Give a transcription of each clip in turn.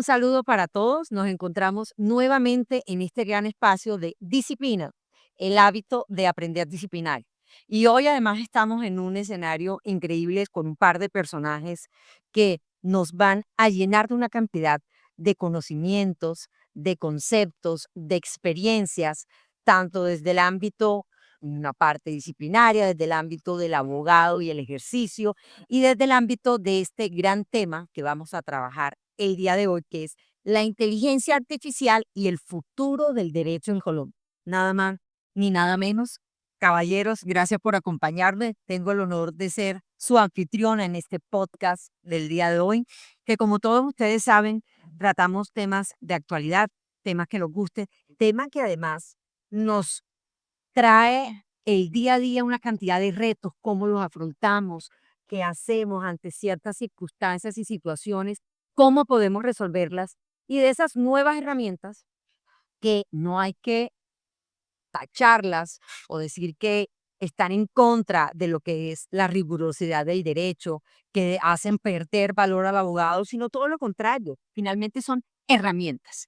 saludo para todos. Nos encontramos nuevamente en este gran espacio de disciplina, el hábito de aprender disciplinar. Y hoy además estamos en un escenario increíble con un par de personajes que nos van a llenar de una cantidad de conocimientos, de conceptos, de experiencias, tanto desde el ámbito, una parte disciplinaria, desde el ámbito del abogado y el ejercicio, y desde el ámbito de este gran tema que vamos a trabajar el día de hoy, que es la inteligencia artificial y el futuro del derecho en Colombia. Nada más ni nada menos. Caballeros, gracias por acompañarme. Tengo el honor de ser su anfitriona en este podcast del día de hoy, que como todos ustedes saben, tratamos temas de actualidad, temas que nos gusten, temas que además nos trae el día a día una cantidad de retos, cómo los afrontamos, qué hacemos ante ciertas circunstancias y situaciones, cómo podemos resolverlas y de esas nuevas herramientas que no hay que tacharlas o decir que están en contra de lo que es la rigurosidad del derecho, que hacen perder valor al abogado, sino todo lo contrario. Finalmente son herramientas.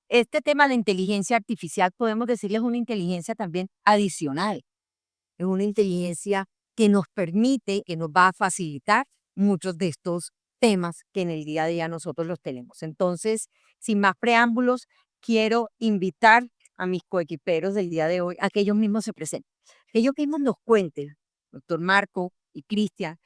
Este tema de inteligencia artificial podemos decirles una inteligencia también adicional. Es una inteligencia que nos permite, que nos va a facilitar muchos de estos temas que en el día a día nosotros los tenemos. Entonces, sin más preámbulos, quiero invitar a mis coequiperos del día de hoy a que ellos mismos se presenten, que ellos mismos nos cuenten, doctor Marco y Cristian,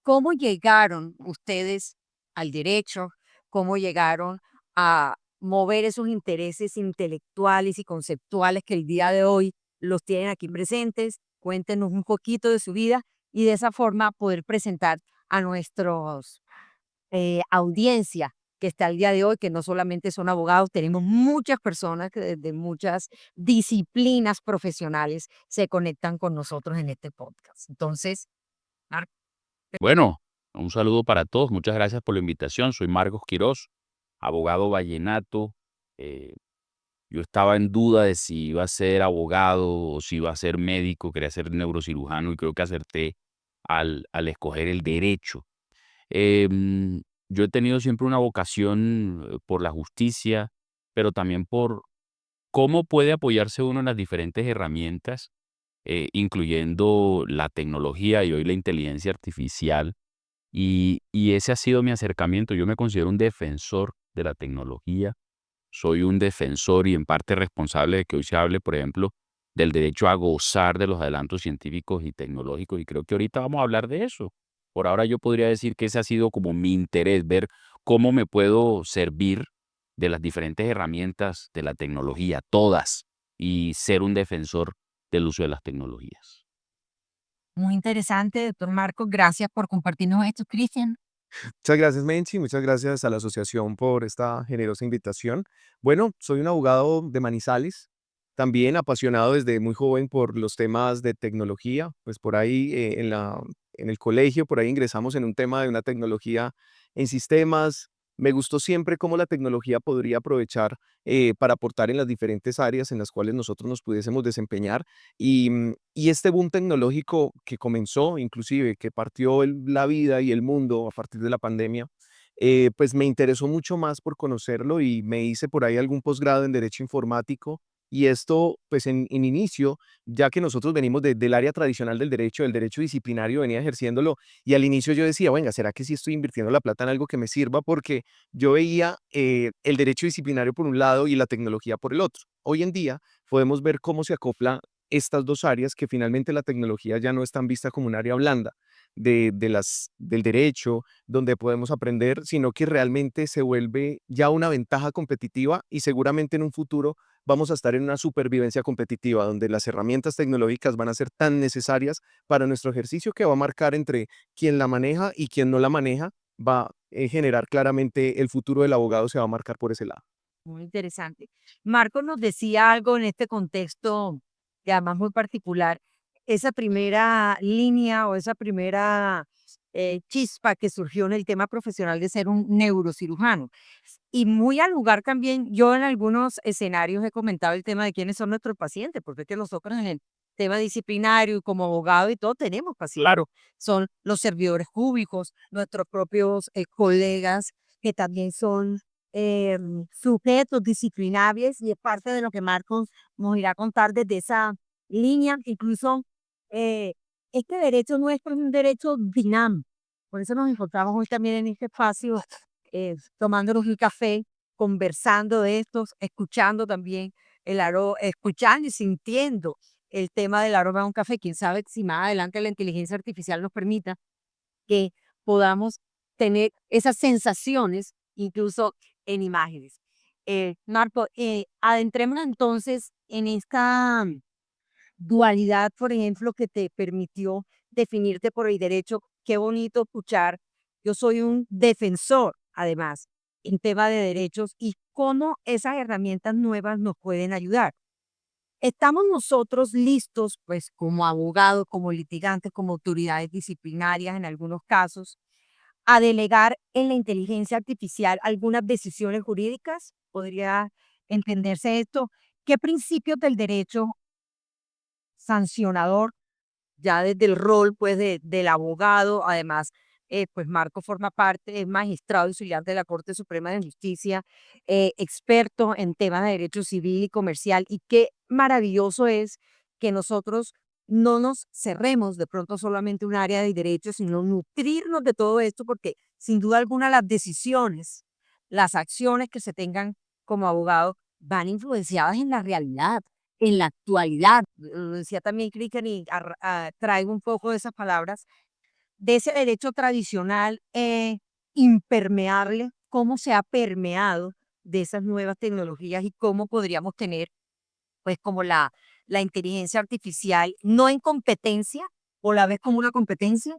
cómo llegaron ustedes al derecho, cómo llegaron a mover esos intereses intelectuales y conceptuales que el día de hoy los tienen aquí presentes. Cuéntenos un poquito de su vida y de esa forma poder presentar a nuestros audiencia que está el día de hoy, que no solamente son abogados, tenemos muchas personas que desde muchas disciplinas profesionales se conectan con nosotros en este podcast. Entonces, Marco. Bueno, un saludo para todos. Muchas gracias por la invitación. Soy Marcos Quirós, abogado vallenato. Eh, yo estaba en duda de si iba a ser abogado o si iba a ser médico. Quería ser neurocirujano y creo que acerté al escoger el derecho. Yo he tenido siempre una vocación por la justicia, pero también por cómo puede apoyarse uno en las diferentes herramientas, incluyendo la tecnología y hoy la inteligencia artificial y ese ha sido mi acercamiento. Yo me considero un defensor de la tecnología, soy un defensor y en parte responsable de que hoy se hable, por ejemplo, del derecho a gozar de los adelantos científicos y tecnológicos, y creo que ahorita vamos a hablar de eso. Por ahora yo podría decir que ese ha sido como mi interés, ver cómo me puedo servir de las diferentes herramientas de la tecnología, todas, y ser un defensor del uso de las tecnologías. Muy interesante, doctor Marcos. Gracias por compartirnos esto, Cristian. Muchas gracias, Menchi. Muchas gracias a la asociación por esta generosa invitación. Bueno, soy un abogado de Manizales, también apasionado desde muy joven por los temas de tecnología. Pues por ahí en el colegio, por ahí ingresamos en un tema de una tecnología en sistemas. Me gustó siempre cómo la tecnología podría aprovechar para aportar en las diferentes áreas en las cuales nosotros nos pudiésemos desempeñar. Y este boom tecnológico que comenzó, inclusive, que partió la vida y el mundo a partir de la pandemia, pues me interesó mucho más por conocerlo y me hice por ahí algún posgrado en Derecho Informático. Y esto, pues en inicio, ya que nosotros venimos del área tradicional del derecho disciplinario, venía ejerciéndolo, y al inicio yo decía, venga, ¿será que sí estoy invirtiendo la plata en algo que me sirva? Porque yo veía el derecho disciplinario por un lado y la tecnología por el otro. Hoy en día podemos ver cómo se acopla estas dos áreas, que finalmente la tecnología ya no es tan vista como un área blanda del derecho, donde podemos aprender, sino que realmente se vuelve ya una ventaja competitiva y seguramente en un futuro vamos a estar en una supervivencia competitiva, donde las herramientas tecnológicas van a ser tan necesarias para nuestro ejercicio que va a marcar entre quien la maneja y quien no la maneja, va a generar claramente el futuro del abogado se va a marcar por ese lado. Muy interesante. Marcos nos decía algo en este contexto, que además muy particular, esa primera línea o esa primera chispa que surgió en el tema profesional de ser un neurocirujano. Y muy al lugar también, yo en algunos escenarios he comentado el tema de quiénes son nuestros pacientes, porque es que nosotros en el tema disciplinario y como abogado y todo tenemos pacientes. Claro, son los servidores públicos, nuestros propios colegas que también son sujetos disciplinables y es parte de lo que Marcos nos irá a contar desde esa línea. Incluso este derecho nuestro es un derecho dinámico. Por eso nos encontramos hoy también en este espacio, tomándonos un café, conversando de estos, escuchando también escuchando y sintiendo el tema del aroma de un café. Quién sabe si más adelante la inteligencia artificial nos permita que podamos tener esas sensaciones incluso en imágenes. Marco, adentrémonos entonces en esta dualidad, por ejemplo, que te permitió definirte por el derecho. Qué bonito escuchar. Yo soy un defensor, además, en tema de derechos y cómo esas herramientas nuevas nos pueden ayudar. ¿Estamos nosotros listos, pues, como abogados, como litigantes, como autoridades disciplinarias en algunos casos, a delegar en la inteligencia artificial algunas decisiones jurídicas? ¿Podría entenderse esto? ¿Qué principios del derecho sancionador, ya desde el rol pues del abogado? Además, pues Marco forma parte, es magistrado auxiliar de la Corte Suprema de Justicia, experto en temas de derecho civil y comercial, y qué maravilloso es que nosotros no nos cerremos de pronto solamente un área de derecho, sino nutrirnos de todo esto, porque sin duda alguna las decisiones, las acciones que se tengan como abogado van influenciadas en la realidad, en la actualidad. Lo decía también Cristian y traigo un poco de esas palabras, de ese derecho tradicional impermeable, cómo se ha permeado de esas nuevas tecnologías y cómo podríamos tener, pues, como la inteligencia artificial, no en competencia, o la ves como una competencia.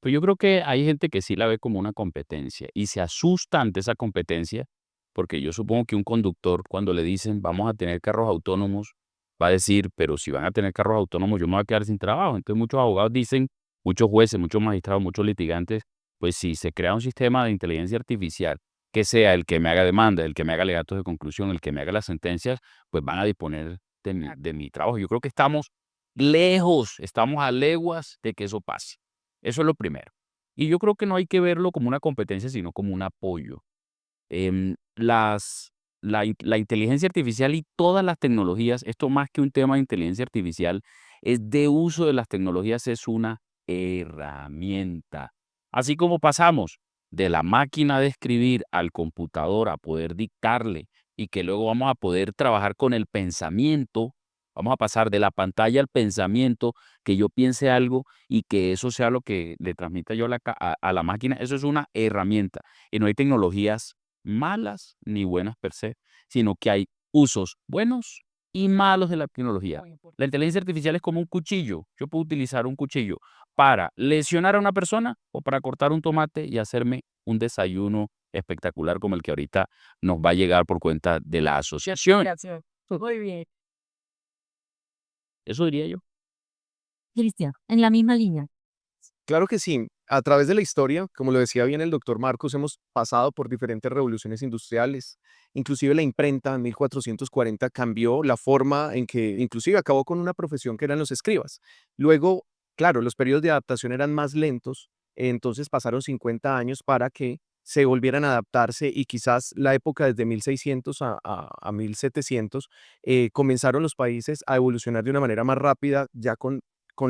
Pues yo creo que hay gente que sí la ve como una competencia y se asusta ante esa competencia, porque yo supongo que un conductor, cuando le dicen vamos a tener carros autónomos, va a decir, pero si van a tener carros autónomos, yo me voy a quedar sin trabajo. Entonces muchos abogados dicen, muchos jueces, muchos magistrados, muchos litigantes, pues si se crea un sistema de inteligencia artificial que sea el que me haga demanda, el que me haga alegatos de conclusión, el que me haga las sentencias, pues van a disponer de mi trabajo. Yo creo que estamos lejos, estamos a leguas de que eso pase. Eso es lo primero. Y yo creo que no hay que verlo como una competencia, sino como un apoyo. La inteligencia artificial y todas las tecnologías, esto más que un tema de inteligencia artificial, es de uso de las tecnologías, es una herramienta. Así como pasamos de la máquina de escribir al computador a poder dictarle y que luego vamos a poder trabajar con el pensamiento, vamos a pasar de la pantalla al pensamiento, que yo piense algo y que eso sea lo que le transmita yo a la máquina, eso es una herramienta. Y no hay tecnologías malas ni buenas per se, sino que hay usos buenos y malos de la tecnología. La inteligencia artificial es como un cuchillo. Yo puedo utilizar un cuchillo para lesionar a una persona o para cortar un tomate y hacerme un desayuno espectacular como el que ahorita nos va a llegar por cuenta de la asociación. Gracias. Muy bien. Eso diría yo. Cristian, en la misma línea. Claro que sí. A través de la historia, como lo decía bien el doctor Marcos, hemos pasado por diferentes revoluciones industriales. Inclusive la imprenta en 1440 cambió la forma en que, inclusive acabó con una profesión que eran los escribas. Luego, claro, los periodos de adaptación eran más lentos, entonces pasaron 50 años para que se volvieran a adaptarse y quizás la época desde 1600 a 1700 comenzaron los países a evolucionar de una manera más rápida, ya con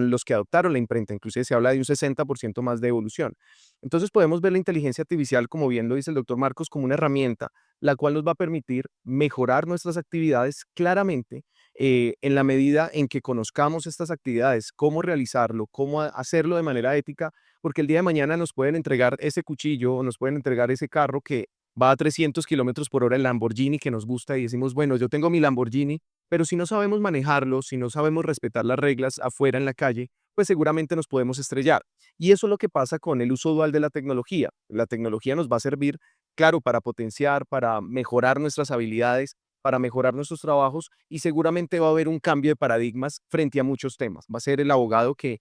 los que adoptaron la imprenta. Inclusive se habla de un 60% más de evolución. Entonces podemos ver la inteligencia artificial, como bien lo dice el doctor Marcos, como una herramienta, la cual nos va a permitir mejorar nuestras actividades claramente en la medida en que conozcamos estas actividades, cómo realizarlo, cómo hacerlo de manera ética, porque el día de mañana nos pueden entregar ese cuchillo o nos pueden entregar ese carro que va a 300 kilómetros por hora el Lamborghini que nos gusta y decimos, bueno, yo tengo mi Lamborghini, pero si no sabemos manejarlo, si no sabemos respetar las reglas afuera en la calle, pues seguramente nos podemos estrellar. Y eso es lo que pasa con el uso dual de la tecnología. La tecnología nos va a servir, claro, para potenciar, para mejorar nuestras habilidades, para mejorar nuestros trabajos y seguramente va a haber un cambio de paradigmas frente a muchos temas. Va a ser el abogado que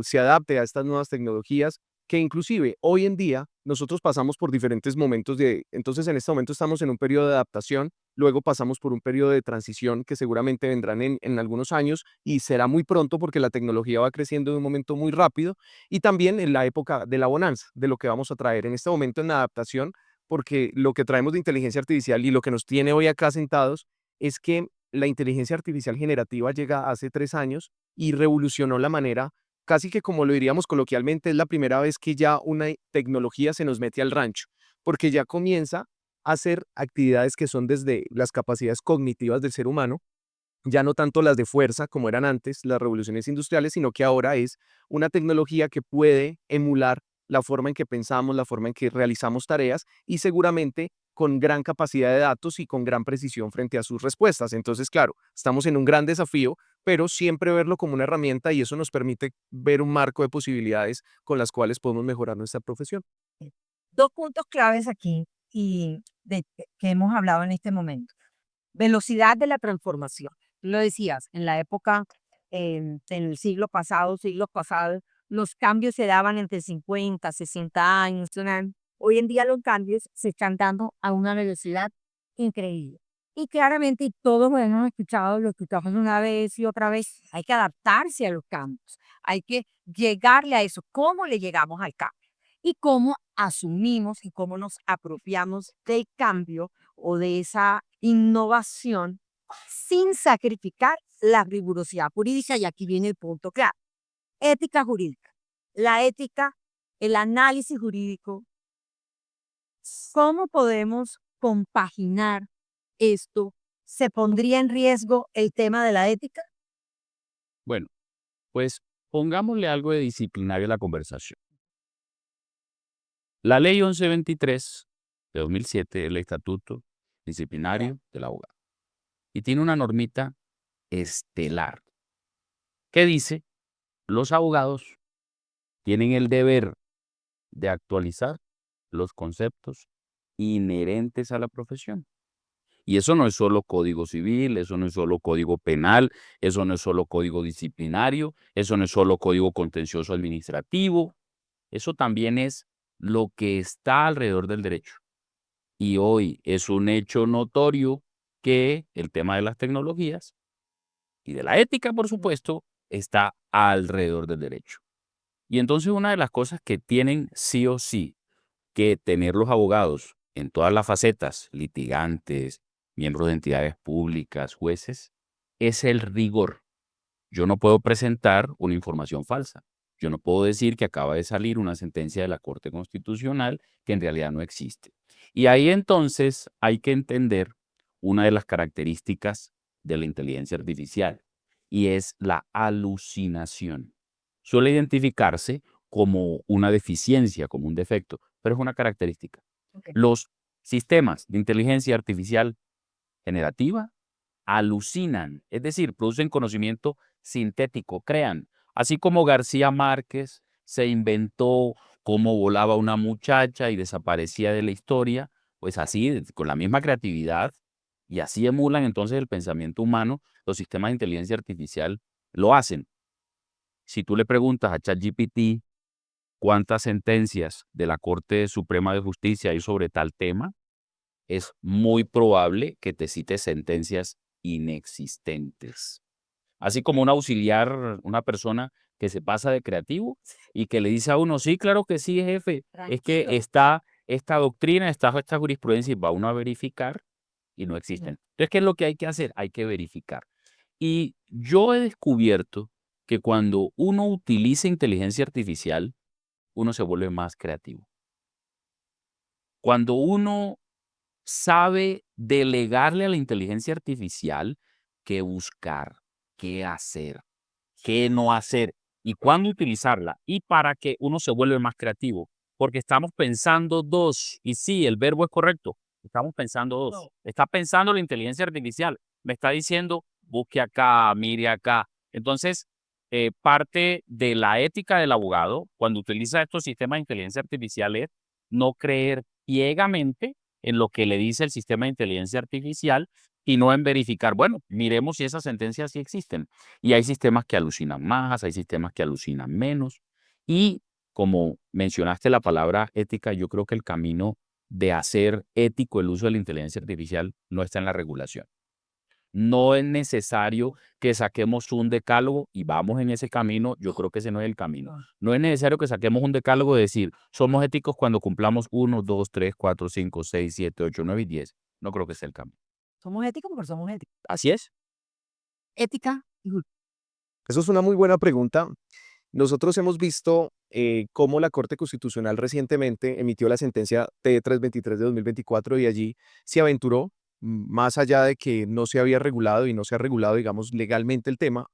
se adapte a estas nuevas tecnologías que inclusive hoy en día nosotros pasamos por diferentes momentos entonces en este momento estamos en un periodo de adaptación. Luego pasamos por un periodo de transición que seguramente vendrán en algunos años y será muy pronto porque la tecnología va creciendo de un momento muy rápido y también en la época de la bonanza, de lo que vamos a traer. En este momento en la adaptación porque lo que traemos de inteligencia artificial y lo que nos tiene hoy acá sentados es que la inteligencia artificial generativa llega hace 3 años y revolucionó la manera, casi que como lo diríamos coloquialmente, es la primera vez que ya una tecnología se nos mete al rancho, porque ya comienza a hacer actividades que son desde las capacidades cognitivas del ser humano, ya no tanto las de fuerza como eran antes las revoluciones industriales, sino que ahora es una tecnología que puede emular la forma en que pensamos, la forma en que realizamos tareas y seguramente con gran capacidad de datos y con gran precisión frente a sus respuestas. Entonces, claro, estamos en un gran desafío, pero siempre verlo como una herramienta y eso nos permite ver un marco de posibilidades con las cuales podemos mejorar nuestra profesión. Dos puntos claves aquí y que hemos hablado en este momento. Velocidad de la transformación. Tú lo decías, en la época, en el siglos pasados, los cambios se daban entre 50, 60 años. Hoy en día los cambios se están dando a una velocidad increíble. Y claramente, y todos lo hemos escuchado, lo escuchamos una vez y otra vez, hay que adaptarse a los cambios, hay que llegarle a eso. ¿Cómo le llegamos al cambio? Y cómo asumimos y cómo nos apropiamos del cambio o de esa innovación sin sacrificar la rigurosidad jurídica. Y aquí viene el punto claro. Ética jurídica. La ética, el análisis jurídico, ¿cómo podemos compaginar esto? ¿Se pondría en riesgo el tema de la ética? Bueno, pues pongámosle algo de disciplinario a la conversación. La ley 1123 de 2007 es el estatuto disciplinario del abogado. Y tiene una normita estelar que dice, los abogados tienen el deber de actualizar los conceptos inherentes a la profesión. Y eso no es solo código civil, eso no es solo código penal, eso no es solo código disciplinario, eso no es solo código contencioso administrativo, eso también es lo que está alrededor del derecho. Y hoy es un hecho notorio que el tema de las tecnologías y de la ética, por supuesto, está alrededor del derecho. Y entonces una de las cosas que tienen sí o sí que tener los abogados en todas las facetas, litigantes, miembros de entidades públicas, jueces, es el rigor. Yo no puedo presentar una información falsa. Yo no puedo decir que acaba de salir una sentencia de la Corte Constitucional que en realidad no existe. Y ahí entonces hay que entender una de las características de la inteligencia artificial y es la alucinación. Suele identificarse como una deficiencia, como un defecto, pero es una característica. Ok. Los sistemas de inteligencia artificial generativa alucinan, es decir, producen conocimiento sintético, crean. Así como García Márquez se inventó cómo volaba una muchacha y desaparecía de la historia, pues así, con la misma creatividad, y así emulan entonces el pensamiento humano, los sistemas de inteligencia artificial lo hacen. Si tú le preguntas a ChatGPT cuántas sentencias de la Corte Suprema de Justicia hay sobre tal tema, es muy probable que te cite sentencias inexistentes. Así como un auxiliar, una persona que se pasa de creativo y que le dice a uno, sí, claro que sí, jefe, es que Tranquilo. está esta doctrina, está esta jurisprudencia y va uno a verificar y no existen. Entonces, ¿qué es lo que hay que hacer? Hay que verificar. Y yo he descubierto que cuando uno utiliza inteligencia artificial, uno se vuelve más creativo. Cuando uno sabe delegarle a la inteligencia artificial qué buscar, qué hacer, qué no hacer y cuándo utilizarla y para que uno se vuelve más creativo. Porque estamos pensando dos, y sí, el verbo es correcto, estamos pensando dos. No. Está pensando la inteligencia artificial, me está diciendo, busque acá, mire acá. Entonces, parte de la ética del abogado, cuando utiliza estos sistemas de inteligencia artificial, es no creer ciegamente en lo que le dice el sistema de inteligencia artificial y no en verificar, bueno, miremos si esas sentencias sí existen. Y hay sistemas que alucinan más, hay sistemas que alucinan menos. Y como mencionaste la palabra ética, yo creo que el camino de hacer ético el uso de la inteligencia artificial no está en la regulación. No es necesario que saquemos un decálogo y vamos en ese camino. Yo creo que ese no es el camino. No es necesario que saquemos un decálogo de decir, somos éticos cuando cumplamos 1, 2, 3, 4, 5, 6, 7, 8, 9 y 10. No creo que sea el camino. Somos éticos porque somos éticos. Así es. Ética y Eso es una muy buena pregunta. Nosotros hemos visto cómo la Corte Constitucional recientemente emitió la sentencia T323 de 2024 y allí se aventuró, más allá de que no se había regulado y no se ha regulado, digamos, legalmente el tema,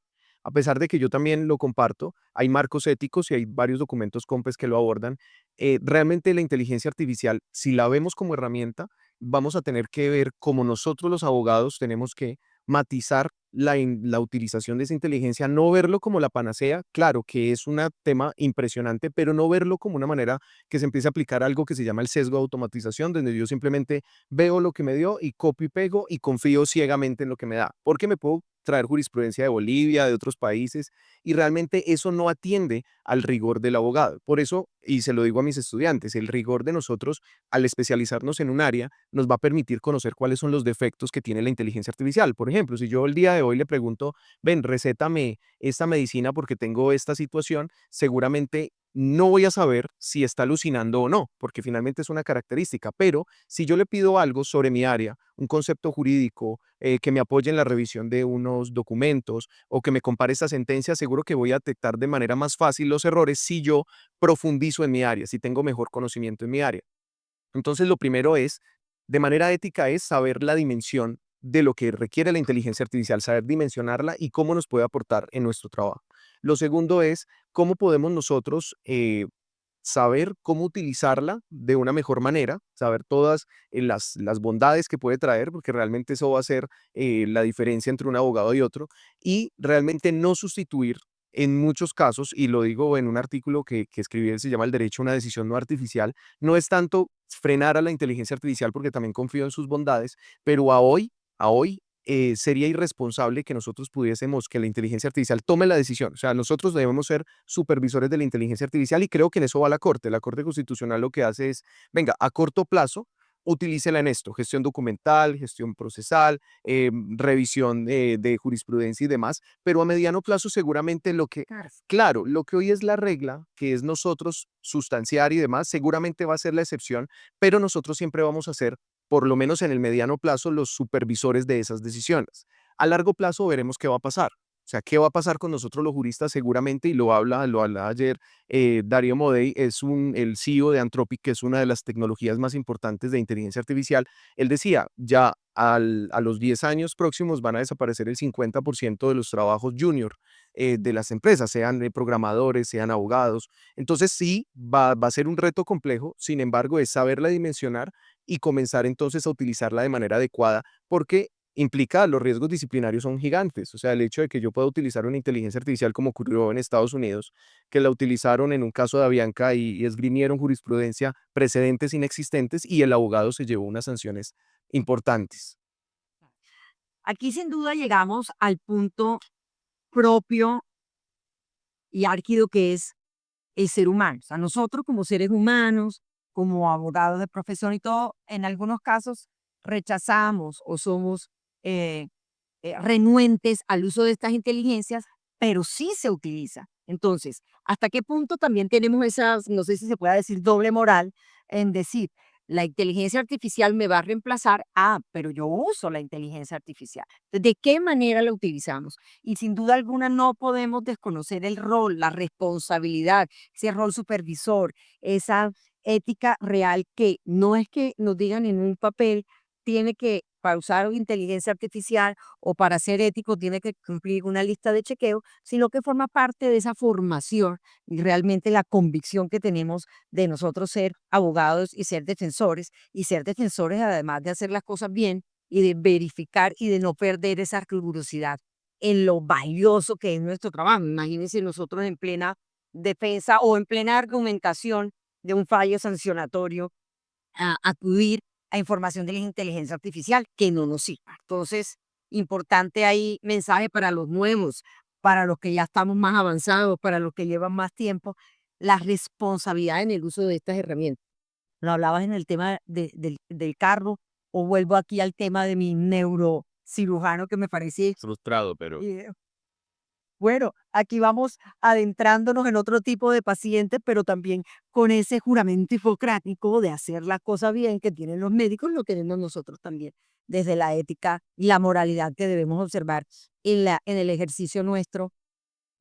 a pesar de que yo también lo comparto, hay marcos éticos y hay varios documentos COMPES que lo abordan. Realmente la inteligencia artificial, si la vemos como herramienta, vamos a tener que ver cómo nosotros los abogados tenemos que matizar la utilización de esa inteligencia, no verlo como la panacea, claro que es un tema impresionante, pero no verlo como una manera que se empiece a aplicar algo que se llama el sesgo de automatización, donde yo simplemente veo lo que me dio y copio y pego y confío ciegamente en lo que me da, porque me puedo traer jurisprudencia de Bolivia, de otros países, y realmente eso no atiende al rigor del abogado. Por eso, y se lo digo a mis estudiantes, el rigor de nosotros al especializarnos en un área nos va a permitir conocer cuáles son los defectos que tiene la inteligencia artificial. Por ejemplo, si yo el día de hoy le pregunto, ven, recétame esta medicina porque tengo esta situación, seguramente no voy a saber si está alucinando o no, porque finalmente es una característica, pero si yo le pido algo sobre mi área, un concepto jurídico, que me apoye en la revisión de unos documentos o que me compare esta sentencia, seguro que voy a detectar de manera más fácil los errores si yo profundizo en mi área, si tengo mejor conocimiento en mi área. Entonces, lo primero es, de manera ética, es saber la dimensión de lo que requiere la inteligencia artificial, saber dimensionarla y cómo nos puede aportar en nuestro trabajo. Lo segundo es cómo podemos nosotros saber cómo utilizarla de una mejor manera, saber todas las bondades que puede traer, porque realmente eso va a ser la diferencia entre un abogado y otro, y realmente no sustituir en muchos casos, y lo digo en un artículo que escribí, se llama El derecho a una decisión no artificial, no es tanto frenar a la inteligencia artificial, porque también confío en sus bondades, pero a hoy sería irresponsable que nosotros pudiésemos, que la inteligencia artificial tome la decisión. O sea, nosotros debemos ser supervisores de la inteligencia artificial y creo que en eso va la Corte. La Corte Constitucional lo que hace es, venga, a corto plazo, utilícela en esto, gestión documental, gestión procesal, revisión de jurisprudencia y demás, pero a mediano plazo seguramente claro, lo que hoy es la regla, que es nosotros sustanciar y demás, seguramente va a ser la excepción, pero nosotros siempre vamos a ser, por lo menos en el mediano plazo, los supervisores de esas decisiones. A largo plazo veremos qué va a pasar. O sea, ¿qué va a pasar con nosotros los juristas? Seguramente, y lo habla ayer Darío Modei, el CEO de Anthropic, que es una de las tecnologías más importantes de inteligencia artificial. Él decía, ya a los 10 años próximos van a desaparecer el 50% de los trabajos junior de las empresas, sean programadores, sean abogados. Entonces sí, va a ser un reto complejo, sin embargo, es saberla dimensionar y comenzar entonces a utilizarla de manera adecuada, porque implica los riesgos disciplinarios son gigantes. O sea, el hecho de que yo pueda utilizar una inteligencia artificial como ocurrió en Estados Unidos, que la utilizaron en un caso de Avianca y esgrimieron jurisprudencia, precedentes inexistentes y el abogado se llevó unas sanciones importantes. aquí sin duda llegamos al punto propio y álgido que es el ser humano. O sea, nosotros como seres humanos, como abogados de profesión y todo, en algunos casos rechazamos o somos eh, renuentes al uso de estas inteligencias, pero sí se utiliza. Entonces, ¿hasta qué punto también tenemos esas, no sé si se puede decir doble moral, en decir, la inteligencia artificial me va a reemplazar, pero yo uso la inteligencia artificial? ¿De qué manera la utilizamos? Y sin duda alguna no podemos desconocer el rol, la responsabilidad, ese rol supervisor, esa ética real que no es que nos digan en un papel, tiene que, para usar inteligencia artificial o para ser ético, tiene que cumplir una lista de chequeo, sino que forma parte de esa formación y realmente la convicción que tenemos de nosotros ser abogados y ser defensores además de hacer las cosas bien y de verificar y de no perder esa rigurosidad en lo valioso que es nuestro trabajo. Imagínense nosotros en plena defensa o en plena argumentación de un fallo sancionatorio a acudir a información de la inteligencia artificial que no nos sirva. Entonces, importante ahí mensaje para los nuevos, para los que ya estamos más avanzados, para los que llevan más tiempo, la responsabilidad en el uso de estas herramientas. Lo hablabas en el tema del carro, o vuelvo aquí al tema de mi cirujano que me parece Frustrado, pero eh, bueno, aquí vamos adentrándonos en otro tipo de pacientes, pero también con ese juramento hipocrático de hacer la cosa bien que tienen los médicos, lo queremos nosotros también, desde la ética y la moralidad que debemos observar en el ejercicio nuestro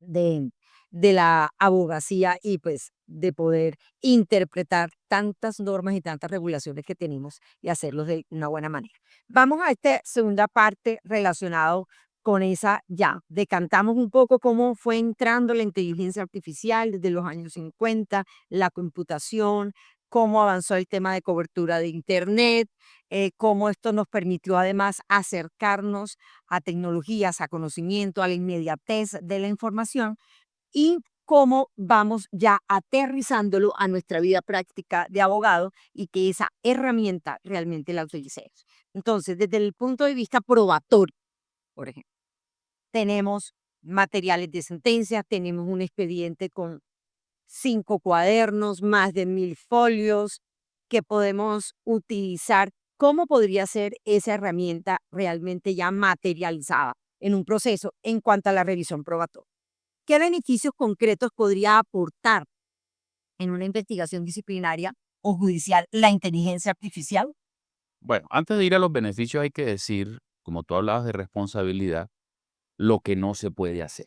de, de la abogacía y pues de poder interpretar tantas normas y tantas regulaciones que tenemos y hacerlos de una buena manera. Vamos a esta segunda parte relacionado con esa, ya, decantamos un poco cómo fue entrando la inteligencia artificial desde los años 50, la computación, cómo avanzó el tema de cobertura de Internet, cómo esto nos permitió además acercarnos a tecnologías, a conocimiento, a la inmediatez de la información y cómo vamos ya aterrizándolo a nuestra vida práctica de abogado y que esa herramienta realmente la utilicemos. Entonces, desde el punto de vista probatorio, por ejemplo, tenemos materiales de sentencia, tenemos un expediente con 5 cuadernos, más de 1000 folios que podemos utilizar. ¿Cómo podría ser esa herramienta realmente ya materializada en un proceso en cuanto a la revisión probatoria? ¿Qué beneficios concretos podría aportar en una investigación disciplinaria o judicial la inteligencia artificial? bueno, antes de ir a los beneficios hay que decir, como tú hablabas de responsabilidad, lo que no se puede hacer.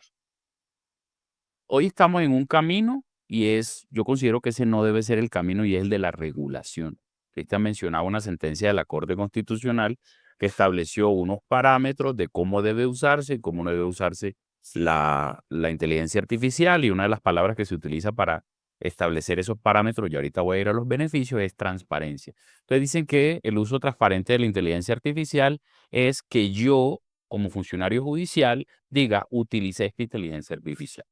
Hoy estamos en un camino y yo considero que ese no debe ser el camino y es el de la regulación. Cristian mencionaba una sentencia de la Corte Constitucional que estableció unos parámetros de cómo debe usarse y cómo no debe usarse la inteligencia artificial, y una de las palabras que se utiliza para establecer esos parámetros, y ahorita voy a ir a los beneficios, es transparencia. Entonces dicen que el uso transparente de la inteligencia artificial es que yo, como funcionario judicial, diga, utilicé esta inteligencia artificial.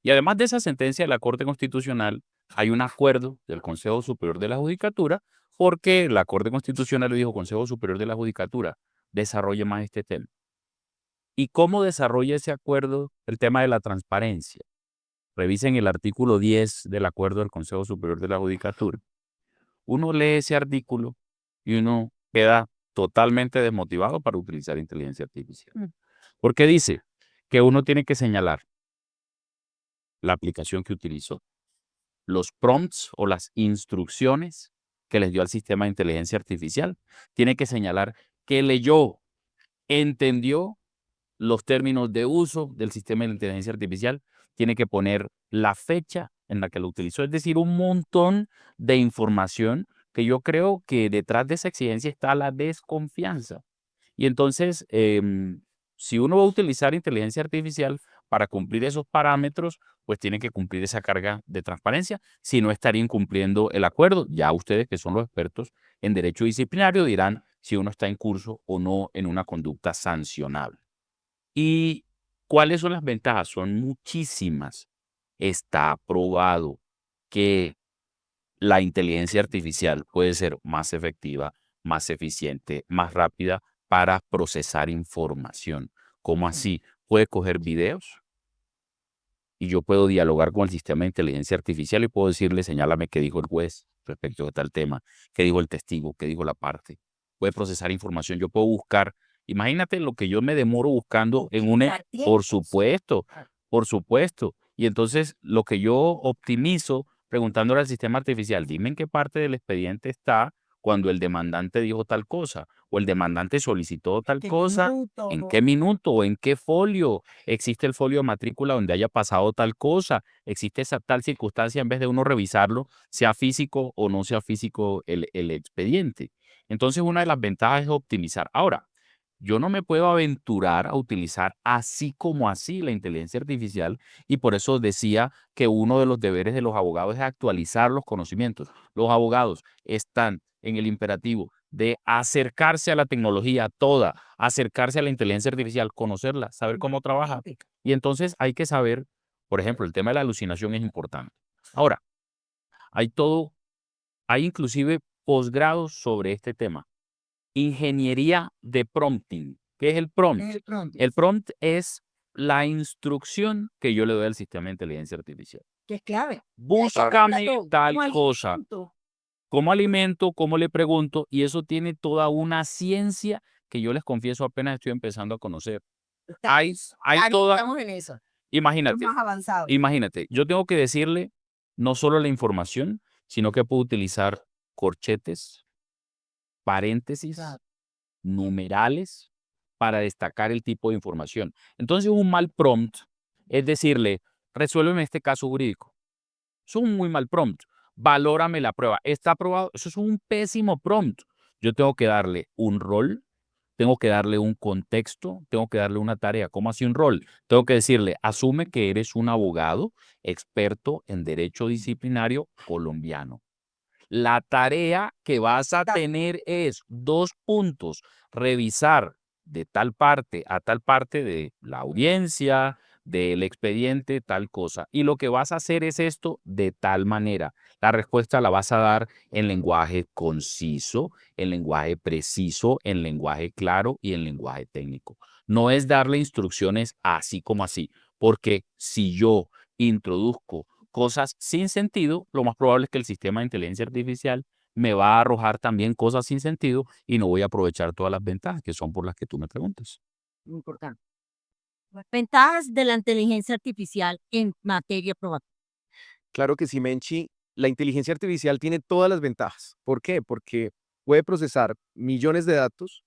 Y además de esa sentencia de la Corte Constitucional, hay un acuerdo del Consejo Superior de la Judicatura, porque la Corte Constitucional le dijo, Consejo Superior de la Judicatura, desarrolle más este tema. ¿Y cómo desarrolla ese acuerdo el tema de la transparencia? Revisen el artículo 10 del acuerdo del Consejo Superior de la Judicatura. Uno lee ese artículo y uno queda totalmente desmotivado para utilizar inteligencia artificial. Porque dice que uno tiene que señalar la aplicación que utilizó, los prompts o las instrucciones que les dio al sistema de inteligencia artificial. Tiene que señalar que leyó, entendió los términos de uso del sistema de inteligencia artificial. Tiene que poner la fecha en la que lo utilizó. Es decir, un montón de información que yo creo que detrás de esa exigencia está la desconfianza. Y entonces, si uno va a utilizar inteligencia artificial para cumplir esos parámetros, pues tiene que cumplir esa carga de transparencia. Si no, estaría incumpliendo el acuerdo. Ya ustedes, que son los expertos en derecho disciplinario, dirán si uno está en curso o no en una conducta sancionable. ¿Y cuáles son las ventajas? Son muchísimas. Está probado que la inteligencia artificial puede ser más efectiva, más eficiente, más rápida para procesar información. ¿Cómo así? Puede coger videos y yo puedo dialogar con el sistema de inteligencia artificial y puedo decirle, señálame qué dijo el juez respecto a tal tema, qué dijo el testigo, qué dijo la parte. Puede procesar información. Yo puedo buscar, imagínate lo que yo me demoro buscando en por supuesto, por supuesto. Y entonces lo que yo optimizo preguntándole al sistema artificial, dime en qué parte del expediente está cuando el demandante dijo tal cosa o el demandante solicitó tal cosa, en qué minuto o en qué folio existe el folio de matrícula donde haya pasado tal cosa, existe esa tal circunstancia, en vez de uno revisarlo, sea físico o no sea físico el expediente. Entonces, una de las ventajas es optimizar. Ahora, yo no me puedo aventurar a utilizar así como así la inteligencia artificial, y por eso decía que uno de los deberes de los abogados es actualizar los conocimientos. Los abogados están en el imperativo de acercarse a la tecnología toda, acercarse a la inteligencia artificial, conocerla, saber cómo trabaja. Y entonces hay que saber, por ejemplo, el tema de la alucinación es importante. Ahora, hay hay inclusive posgrados sobre este tema. Ingeniería de prompting. ¿Qué es el prompt? El prompt es la instrucción que yo le doy al sistema de inteligencia artificial. Que es clave. Búscame tal Como cosa. alimento. ¿Cómo alimento? ¿Cómo le pregunto? Y eso tiene toda una ciencia que yo les confieso apenas estoy empezando a conocer. Está- Hay toda, Estamos en eso. imagínate, Más avanzado. imagínate, yo tengo que decirle no solo la información, sino que puedo utilizar corchetes, paréntesis, Claro. numerales para destacar el tipo de información. Entonces, un mal prompt es decirle, resuélveme este caso jurídico. Es un muy mal prompt. Valórame la prueba. ¿Está aprobado? Eso es un pésimo prompt. Yo tengo que darle un rol, tengo que darle un contexto, tengo que darle una tarea. ¿Cómo así un rol? Tengo que decirle, asume que eres un abogado experto en derecho disciplinario colombiano. La tarea que vas a tener es 2 puntos, revisar de tal parte a tal parte de la audiencia, del expediente, tal cosa. Y lo que vas a hacer es esto de tal manera. La respuesta la vas a dar en lenguaje conciso, en lenguaje preciso, en lenguaje claro y en lenguaje técnico. No es darle instrucciones así como así, porque si yo introduzco cosas sin sentido, lo más probable es que el sistema de inteligencia artificial me va a arrojar también cosas sin sentido y no voy a aprovechar todas las ventajas que son por las que tú me preguntas. Importante. Ventajas de la inteligencia artificial en materia probatoria. Claro que sí, Menchi. La inteligencia artificial tiene todas las ventajas. ¿Por qué? Porque puede procesar millones de datos,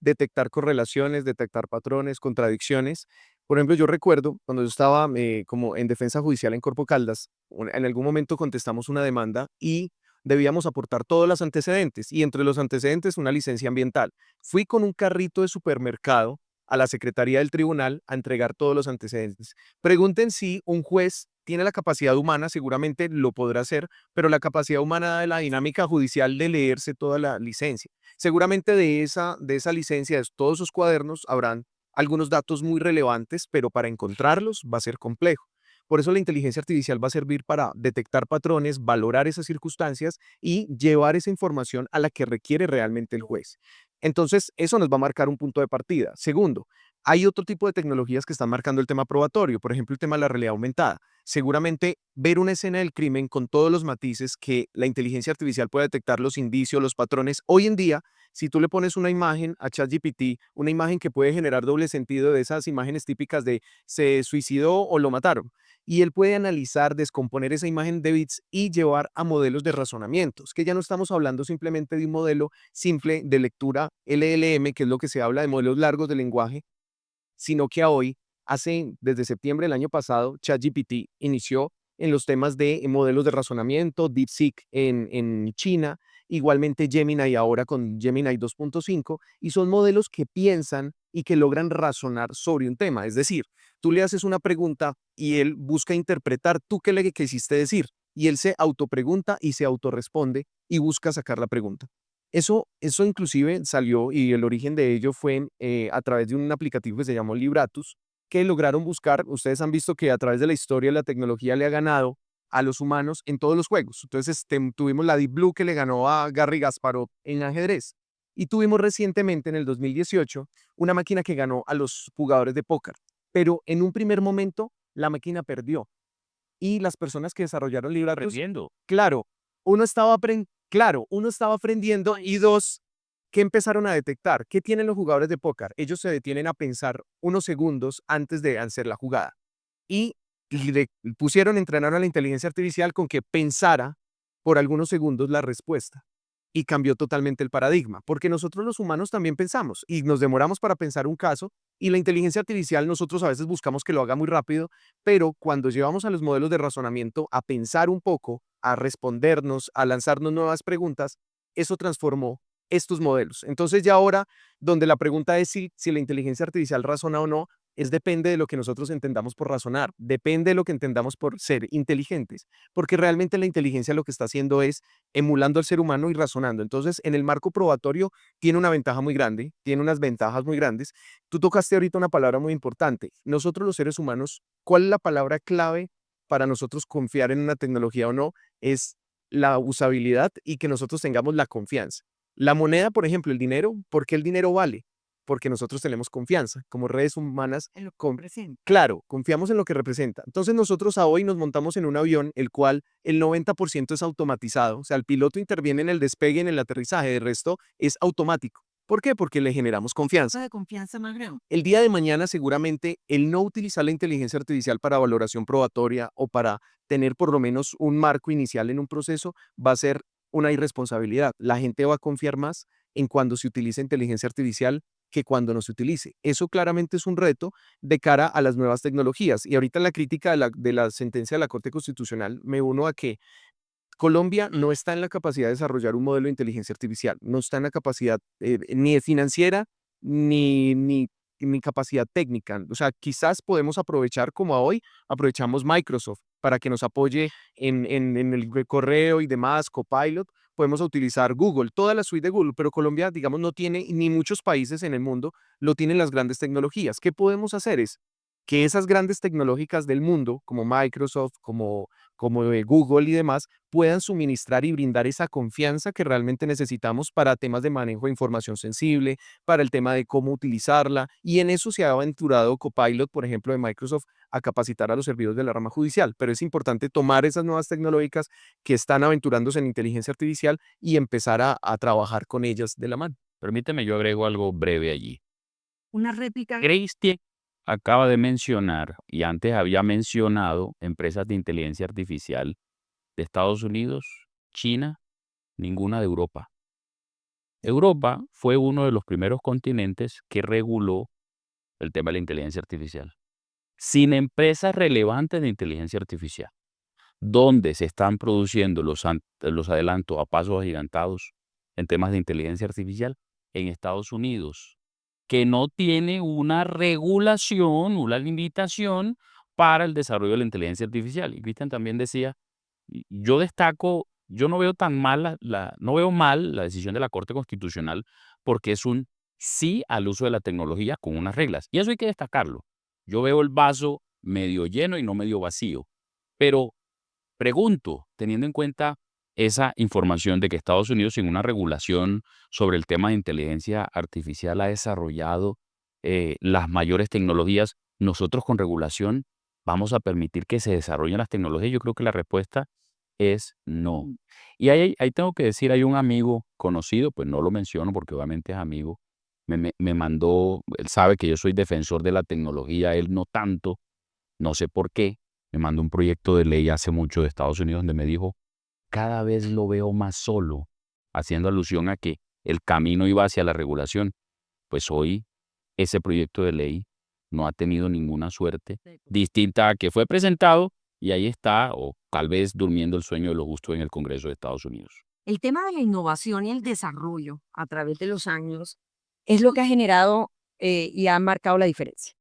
detectar correlaciones, detectar patrones, contradicciones. Por ejemplo, yo recuerdo cuando yo estaba como en defensa judicial en Corpo Caldas, en algún momento contestamos una demanda y debíamos aportar todos los antecedentes y entre los antecedentes una licencia ambiental. Fui con un carrito de supermercado a la Secretaría del Tribunal a entregar todos los antecedentes. Pregunten si un juez tiene la capacidad humana, seguramente lo podrá hacer, pero la capacidad humana de la dinámica judicial de leerse toda la licencia. Seguramente de esa licencia, de todos esos cuadernos, habrán algunos datos muy relevantes, pero para encontrarlos va a ser complejo. Por eso la inteligencia artificial va a servir para detectar patrones, valorar esas circunstancias y llevar esa información a la que requiere realmente el juez. Entonces, eso nos va a marcar un punto de partida. Segundo, hay otro tipo de tecnologías que están marcando el tema probatorio, por ejemplo, el tema de la realidad aumentada. Seguramente ver una escena del crimen con todos los matices que la inteligencia artificial puede detectar, los indicios, los patrones. Hoy en día, si tú le pones una imagen a ChatGPT, una imagen que puede generar doble sentido de esas imágenes típicas de se suicidó o lo mataron, y él puede analizar, descomponer esa imagen de bits y llevar a modelos de razonamientos, que ya no estamos hablando simplemente de un modelo simple de lectura LLM, que es lo que se habla de modelos largos de lenguaje, sino que a hoy, desde septiembre del año pasado, ChatGPT inició en los temas de modelos de razonamiento, DeepSeek en China, igualmente Gemini ahora con Gemini 2.5, y son modelos que piensan y que logran razonar sobre un tema. Es decir, tú le haces una pregunta y él busca interpretar tú qué le quisiste decir, y él se autopregunta y se autorresponde y busca sacar la pregunta. Eso inclusive salió y el origen de ello fue a través de un aplicativo que se llamó Libratus, que lograron buscar, ustedes han visto que a través de la historia la tecnología le ha ganado a los humanos en todos los juegos. Entonces tuvimos la Deep Blue que le ganó a Garry Kasparov en ajedrez. Y tuvimos recientemente, en el 2018, una máquina que ganó a los jugadores de póker. Pero en un primer momento, la máquina perdió. Y las personas que desarrollaron Libratus, Aprendiendo. claro, uno estaba aprendiendo y dos, ¿qué empezaron a detectar? ¿Qué tienen los jugadores de póker? Ellos se detienen a pensar unos segundos antes de hacer la jugada. Y le entrenaron a la inteligencia artificial con que pensara por algunos segundos la respuesta. Y cambió totalmente el paradigma, porque nosotros los humanos también pensamos y nos demoramos para pensar un caso y la inteligencia artificial nosotros a veces buscamos que lo haga muy rápido, pero cuando llevamos a los modelos de razonamiento a pensar un poco, a respondernos, a lanzarnos nuevas preguntas, eso transformó estos modelos. Entonces ya ahora, donde la pregunta es si la inteligencia artificial razona o no, depende de lo que nosotros entendamos por razonar, depende de lo que entendamos por ser inteligentes, porque realmente la inteligencia lo que está haciendo es emulando al ser humano y razonando. Entonces, en el marco probatorio tiene una ventaja muy grande, tiene unas ventajas muy grandes. Tú tocaste ahorita una palabra muy importante. Nosotros los seres humanos, ¿cuál es la palabra clave para nosotros confiar en una tecnología o no? Es la usabilidad y que nosotros tengamos la confianza. La moneda, por ejemplo, el dinero, ¿por qué el dinero vale? Porque nosotros tenemos confianza. Como redes humanas, En lo que presenta. claro, confiamos en lo que representa. Entonces nosotros a hoy nos montamos en un avión, el cual el 90% es automatizado. O sea, el piloto interviene en el despegue, en el aterrizaje, de resto es automático. ¿Por qué? Porque le generamos confianza. De confianza más grande. El día de mañana seguramente el no utilizar la inteligencia artificial para valoración probatoria o para tener por lo menos un marco inicial en un proceso va a ser una irresponsabilidad. La gente va a confiar más en cuando se utiliza inteligencia artificial que cuando no se utilice. Eso claramente es un reto de cara a las nuevas tecnologías. Y ahorita en la crítica de la sentencia de la Corte Constitucional me uno a que Colombia no está en la capacidad de desarrollar un modelo de inteligencia artificial, no está en la capacidad ni de financiera ni capacidad técnica. O sea, quizás podemos aprovechar como a hoy, aprovechamos Microsoft para que nos apoye en el correo y demás, Copilot. Podemos utilizar Google, toda la suite de Google, pero Colombia, digamos, no tiene, ni muchos países en el mundo lo tienen las grandes tecnologías. ¿Qué podemos hacer? Es que esas grandes tecnológicas del mundo, como Microsoft, como Google y demás, puedan suministrar y brindar esa confianza que realmente necesitamos para temas de manejo de información sensible, para el tema de cómo utilizarla, y en eso se ha aventurado Copilot, por ejemplo, de Microsoft, a capacitar a los servidores de la rama judicial. Pero es importante tomar esas nuevas tecnológicas que están aventurándose en inteligencia artificial y empezar a trabajar con ellas de la mano. Permíteme, yo agrego algo breve allí. Una réplica. Christie acaba de mencionar, y antes había mencionado, empresas de inteligencia artificial de Estados Unidos, China, ninguna de Europa. Europa fue uno de los primeros continentes que reguló el tema de la inteligencia artificial. Sin empresas relevantes de inteligencia artificial, donde se están produciendo los adelantos a pasos agigantados en temas de inteligencia artificial, en Estados Unidos, que no tiene una regulación, una limitación para el desarrollo de la inteligencia artificial. Y Cristian también decía, yo destaco, yo no veo tan mal no veo mal la decisión de la Corte Constitucional porque es un sí al uso de la tecnología con unas reglas. Y eso hay que destacarlo. Yo veo el vaso medio lleno y no medio vacío. Pero pregunto, teniendo en cuenta esa información de que Estados Unidos, sin una regulación sobre el tema de inteligencia artificial, ha desarrollado las mayores tecnologías, nosotros con regulación vamos a permitir que se desarrollen las tecnologías. Yo creo que la respuesta es no. Y ahí tengo que decir, hay un amigo conocido, pues no lo menciono porque obviamente es amigo, me mandó, él sabe que yo soy defensor de la tecnología, él no tanto, no sé por qué, me mandó un proyecto de ley hace mucho de Estados Unidos donde me dijo, cada vez lo veo más solo, haciendo alusión a que el camino iba hacia la regulación. Pues hoy ese proyecto de ley no ha tenido ninguna suerte distinta a que fue presentado y ahí está, o tal vez durmiendo el sueño de los justos en el Congreso de Estados Unidos. El tema de la innovación y el desarrollo a través de los años es lo que ha generado y ha marcado la diferencia.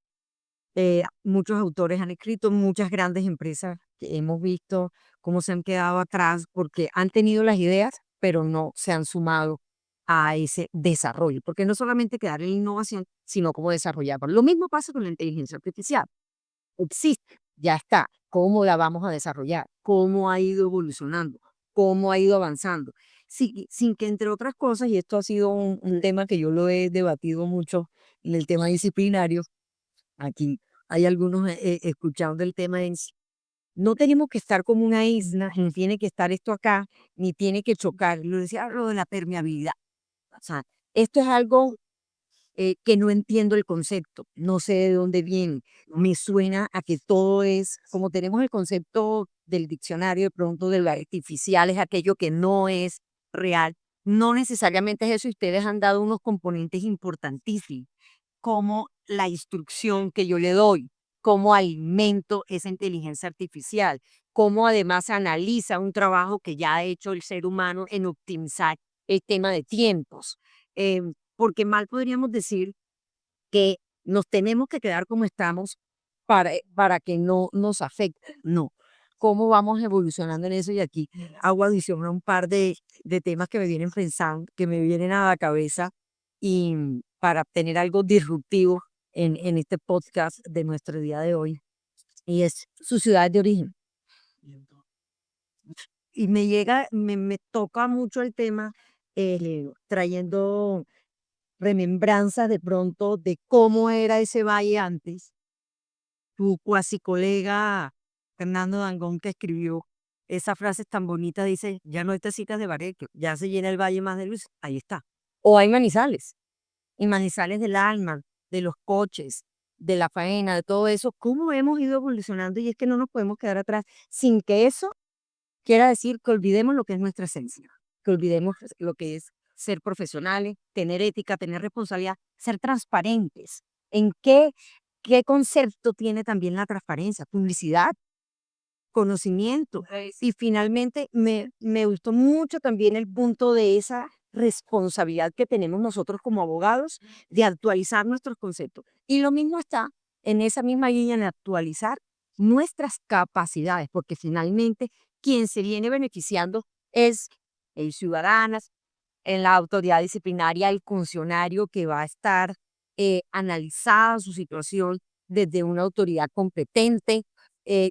Muchos autores han escrito, muchas grandes empresas que hemos visto cómo se han quedado atrás porque han tenido las ideas, pero no se han sumado a ese desarrollo, porque no solamente quedar en la innovación, sino cómo desarrollarla. Lo mismo pasa con la inteligencia artificial. Existe, ya está. ¿Cómo la vamos a desarrollar? ¿Cómo ha ido evolucionando? ¿Cómo ha ido avanzando? Sin que, entre otras cosas, y esto ha sido un tema que yo lo he debatido mucho en el tema disciplinario, aquí hay algunos escuchando el tema de no tenemos que estar como una isla, ni tiene que estar esto acá, ni tiene que chocar. Lo decía lo de la permeabilidad. O sea, esto es algo que no entiendo el concepto, no sé de dónde viene. Me suena a que todo es, como tenemos el concepto del diccionario, de pronto de lo artificial es aquello que no es real. No necesariamente es eso, y ustedes han dado unos componentes importantísimos como la instrucción que yo le doy, cómo alimento esa inteligencia artificial, cómo además analiza un trabajo que ya ha hecho el ser humano en optimizar el tema de tiempos. Porque mal podríamos decir que nos tenemos que quedar como estamos para que no nos afecte. No. ¿Cómo vamos evolucionando en eso? Y aquí hago adición a un par de temas que me vienen pensando, que me vienen a la cabeza y para tener algo disruptivo en este podcast de nuestro día de hoy. Y es su ciudad de origen. Y me llega, me toca mucho el tema trayendo remembranzas de pronto de cómo era ese valle antes. Tu cuasi colega Fernando Dangond, que escribió esa frase tan bonita, dice, ya no hay tacitas de Bareque, ya se llena el valle más de luz, ahí está. O hay manizales. en Manizales del Alma, de los coches, de la faena, de todo eso, cómo hemos ido evolucionando y es que no nos podemos quedar atrás sin que eso quiera decir que olvidemos lo que es nuestra esencia, que olvidemos lo que es ser profesionales, tener ética, tener responsabilidad, ser transparentes. ¿En qué concepto tiene también la transparencia? Publicidad, conocimiento. Y finalmente me gustó mucho también el punto de esa responsabilidad que tenemos nosotros como abogados de actualizar nuestros conceptos. Y lo mismo está en esa misma línea en actualizar nuestras capacidades, porque finalmente quien se viene beneficiando es el ciudadano, en la autoridad disciplinaria, el funcionario que va a estar analizada su situación desde una autoridad competente,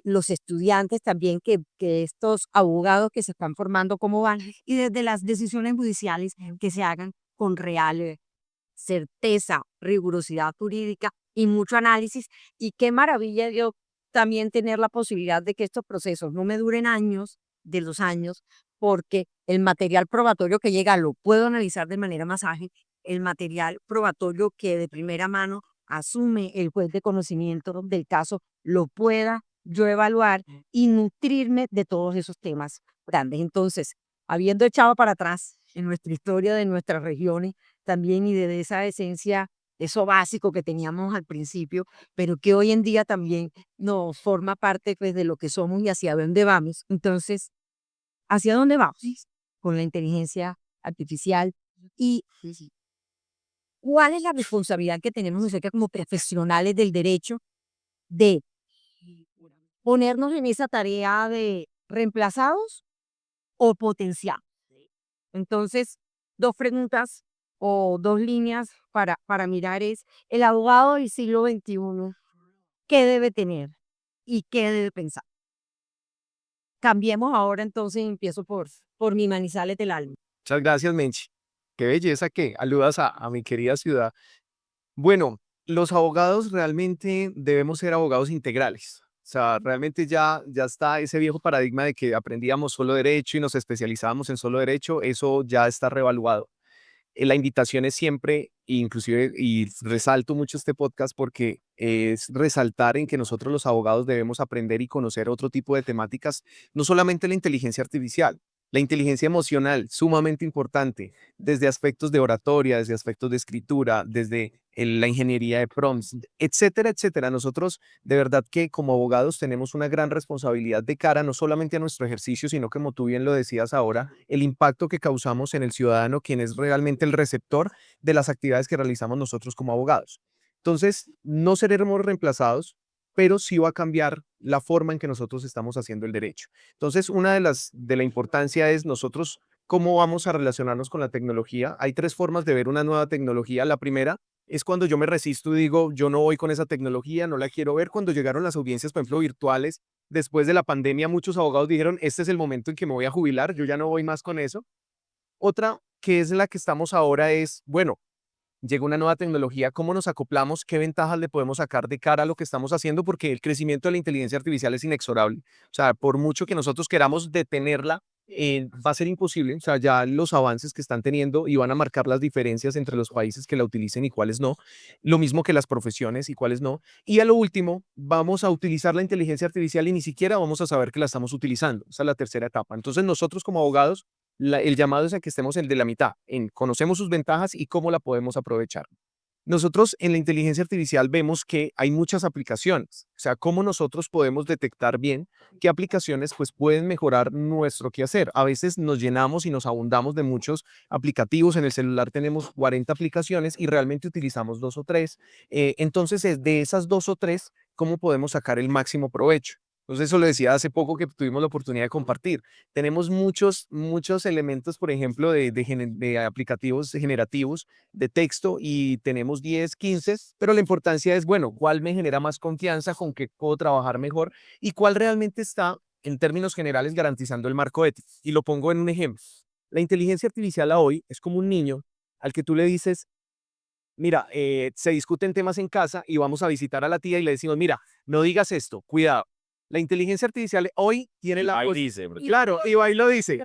los estudiantes también, que estos abogados que se están formando, cómo van, y desde las decisiones judiciales que se hagan con real certeza, rigurosidad jurídica y mucho análisis. Y qué maravilla yo también tener la posibilidad de que estos procesos no me duren años de los años, porque el material probatorio que llega lo puedo analizar de manera más ágil, el material probatorio que de primera mano asume el juez de conocimiento del caso, lo pueda yo evaluar y nutrirme de todos esos temas grandes. Entonces, habiendo echado para atrás en nuestra historia de nuestras regiones también y de esa esencia, eso básico que teníamos al principio, pero que hoy en día también nos forma parte pues, de lo que somos y hacia dónde vamos. Entonces, ¿hacia dónde vamos? Con la inteligencia artificial. ¿Y cuál es la responsabilidad que tenemos nosotros como profesionales del derecho de ponernos en esa tarea de reemplazados o potenciados? Entonces, dos preguntas o dos líneas para mirar es el abogado del siglo XXI, ¿qué debe tener y qué debe pensar? Cambiemos ahora entonces, empiezo por mi Manizales del Alma. Muchas gracias, Menchi. Qué belleza que aludas a mi querida ciudad. Bueno, los abogados realmente debemos ser abogados integrales. O sea, realmente ya está ese viejo paradigma de que aprendíamos solo derecho y nos especializábamos en solo derecho, eso ya está revaluado. La invitación es siempre, inclusive, y resalto mucho este podcast porque es resaltar en que nosotros los abogados debemos aprender y conocer otro tipo de temáticas, no solamente la inteligencia artificial, la inteligencia emocional, sumamente importante, desde aspectos de oratoria, desde aspectos de escritura, desde la ingeniería de prompts, etcétera, etcétera. Nosotros de verdad que como abogados tenemos una gran responsabilidad de cara no solamente a nuestro ejercicio, sino como tú bien lo decías ahora, el impacto que causamos en el ciudadano, quien es realmente el receptor de las actividades que realizamos nosotros como abogados. Entonces, no seremos reemplazados, pero sí va a cambiar la forma en que nosotros estamos haciendo el derecho. Entonces, una de la importancia es nosotros cómo vamos a relacionarnos con la tecnología. Hay tres formas de ver una nueva tecnología. La primera es cuando yo me resisto y digo, yo no voy con esa tecnología, no la quiero ver. Cuando llegaron las audiencias, por ejemplo, virtuales, después de la pandemia, muchos abogados dijeron, este es el momento en que me voy a jubilar, yo ya no voy más con eso. Otra, que es la que estamos ahora, es, bueno, llega una nueva tecnología, ¿cómo nos acoplamos? ¿Qué ventajas le podemos sacar de cara a lo que estamos haciendo? Porque el crecimiento de la inteligencia artificial es inexorable. O sea, por mucho que nosotros queramos detenerla, va a ser imposible. O sea, ya los avances que están teniendo y van a marcar las diferencias entre los países que la utilicen y cuáles no. Lo mismo que las profesiones y cuáles no. Y a lo último, vamos a utilizar la inteligencia artificial y ni siquiera vamos a saber que la estamos utilizando. Esa es la tercera etapa. Entonces, nosotros como abogados el llamado es a que estemos el de la mitad, en conocemos sus ventajas y cómo la podemos aprovechar. Nosotros en la inteligencia artificial vemos que hay muchas aplicaciones, o sea, cómo nosotros podemos detectar bien qué aplicaciones pues pueden mejorar nuestro quehacer. A veces nos llenamos y nos abundamos de muchos aplicativos, en el celular tenemos 40 aplicaciones y realmente utilizamos dos o tres. Entonces, de esas dos o tres, ¿cómo podemos sacar el máximo provecho? Entonces, eso lo decía hace poco que tuvimos la oportunidad de compartir. Tenemos muchos elementos, por ejemplo, de aplicativos generativos de texto y tenemos 10, 15, pero la importancia es, bueno, ¿cuál me genera más confianza, con qué puedo trabajar mejor y cuál realmente está, en términos generales, garantizando el marco ético? Y lo pongo en un ejemplo. La inteligencia artificial a hoy es como un niño al que tú le dices, mira, se discuten temas en casa y vamos a visitar a la tía y le decimos, mira, no digas esto, cuidado. La inteligencia artificial hoy tiene Y la... ahí dice, porque Claro, y ahí lo dice.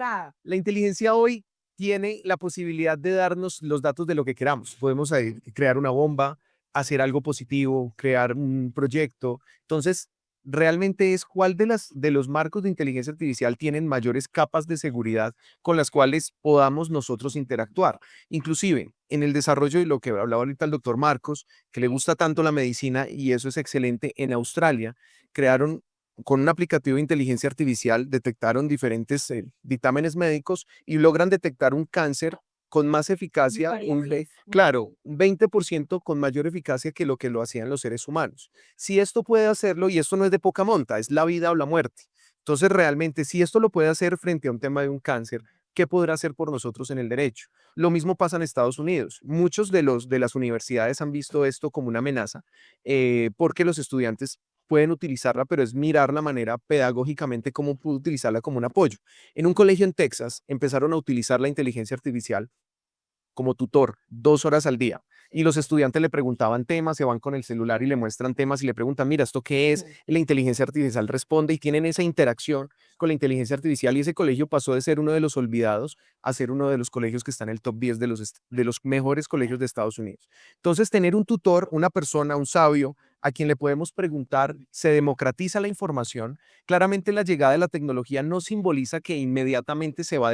La inteligencia hoy tiene la posibilidad de darnos los datos de lo que queramos. Podemos crear una bomba, hacer algo positivo, crear un proyecto. Entonces, realmente es cuál de los marcos de inteligencia artificial tienen mayores capas de seguridad con las cuales podamos nosotros interactuar. Inclusive, en el desarrollo de lo que hablaba ahorita el doctor Marcos, que le gusta tanto la medicina y eso es excelente, en Australia crearon con un aplicativo de inteligencia artificial, detectaron diferentes dictámenes médicos y logran detectar un cáncer con más eficacia, claro, un 20% con mayor eficacia que lo hacían los seres humanos. Si esto puede hacerlo, y esto no es de poca monta, es la vida o la muerte. Entonces, realmente, si esto lo puede hacer frente a un tema de un cáncer, ¿qué podrá hacer por nosotros en el derecho? Lo mismo pasa en Estados Unidos. Muchos de las universidades han visto esto como una amenaza porque los estudiantes pueden utilizarla, pero es mirar la manera pedagógicamente cómo puedo utilizarla como un apoyo. En un colegio en Texas empezaron a utilizar la inteligencia artificial como tutor 2 horas al día. Y los estudiantes le preguntaban temas, se van con el celular y le muestran temas y le preguntan, mira, ¿esto qué es? Y la inteligencia artificial responde y tienen esa interacción con la inteligencia artificial y ese colegio pasó de ser uno de los olvidados a ser uno de los colegios que está en el top 10 de los mejores colegios de Estados Unidos. Entonces, tener un tutor, una persona, un sabio, a quien le podemos preguntar, se democratiza la información. Claramente la llegada de la tecnología no simboliza que inmediatamente se va